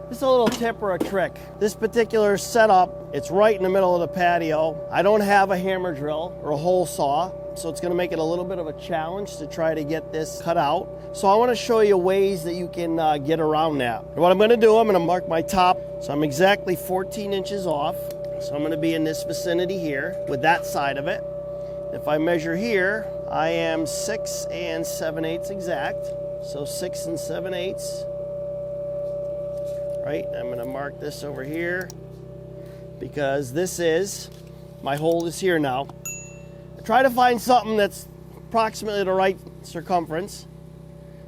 Just a little tip or a trick. This particular setup, it's right in the middle of the patio. I don't have a hammer drill or a hole saw, so it's gonna make it a little bit of a challenge to try to get this cut out. So I wanna show you ways that you can get around that. And what I'm gonna do, I'm gonna mark my top. So I'm exactly 14 inches off. So I'm gonna be in this vicinity here with that side of it. If I measure here, I am 6 7/8 exact. So 6 7/8. Right, I'm gonna mark this over here because this is, my hole is here now. I try to find something that's approximately the right circumference.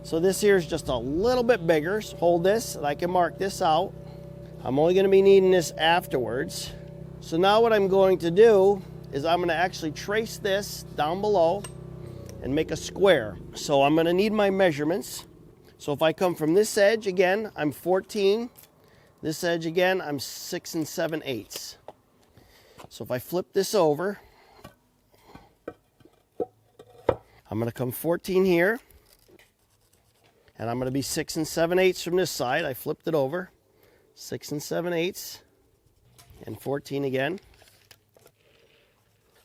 So this here is just a little bit bigger. So hold this and I can mark this out. I'm only gonna be needing this afterwards. So now what I'm going to do is I'm gonna actually trace this down below and make a square. So I'm gonna need my measurements. So if I come from this edge, again, I'm 14. This edge again, I'm 6 7/8. So if I flip this over, I'm gonna come 14 here, and I'm gonna be 6 7/8 from this side. I flipped it over, 6 7/8, and 14 again.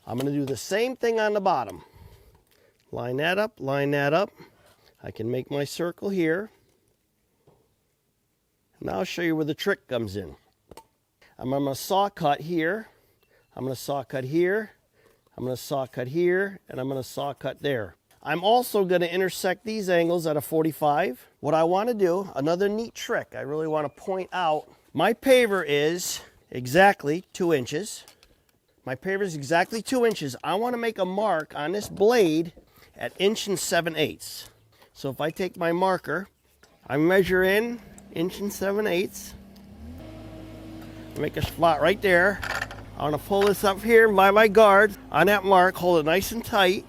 I'm gonna do the same thing on the bottom. Line that up, line that up. I can make my circle here. Now I'll show you where the trick comes in. I'm going to saw cut here. I'm going to saw cut here. I'm going to saw cut here. And I'm going to saw cut there. I'm also going to intersect these angles at a 45. What I want to do, another neat trick I really want to point out. My paver is exactly 2 inches. My paver is exactly 2 inches. I want to make a mark on this blade at 1 7/8. So if I take my marker, I measure in 1 7/8. Make a spot right there. I want to pull this up here by my guard on that mark, hold it nice and tight.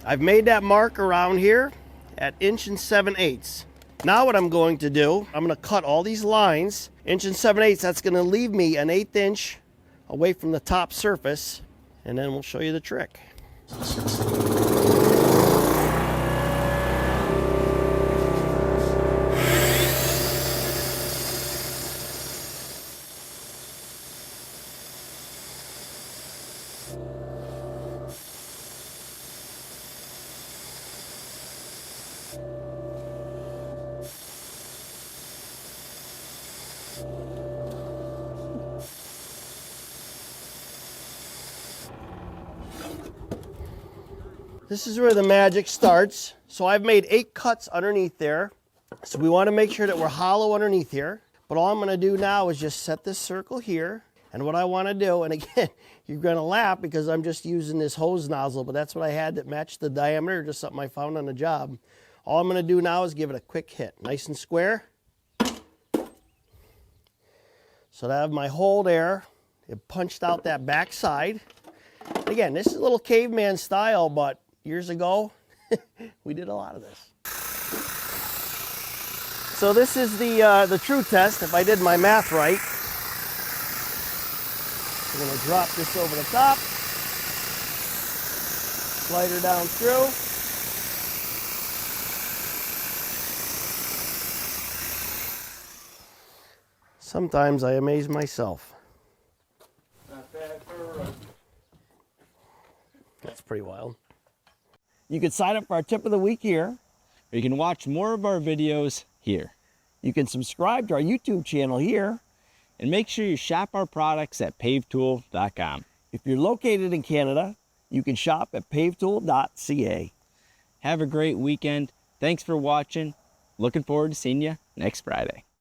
I've made that mark around here at 1 7/8. Now what I'm going to do, I'm going to cut all these lines 1 7/8. That's going to leave me an 1/8 inch away from the top surface, and then we'll show you the trick. This is where the magic starts. So I've made 8 cuts underneath there. So we want to make sure that we're hollow underneath here. But all I'm going to do now is just set this circle here. And what I want to do, and again, you're going to laugh because I'm just using this hose nozzle, but that's what I had that matched the diameter, just something I found on the job. All I'm going to do now is give it a quick hit. Nice and square. So that I have my hole there. It punched out that back side. Again, this is a little caveman style, but years ago, we did a lot of this. So this is the true test, if I did my math right. I'm going to drop this over the top, slide her down through. Sometimes I amaze myself. Not bad for a run. That's pretty wild. You can sign up for our tip of the week here. Or you can watch more of our videos here. You can subscribe to our YouTube channel here. And make sure you shop our products at pavetool.com. If you're located in Canada, you can shop at pavetool.ca. Have a great weekend. Thanks for watching. Looking forward to seeing you next Friday.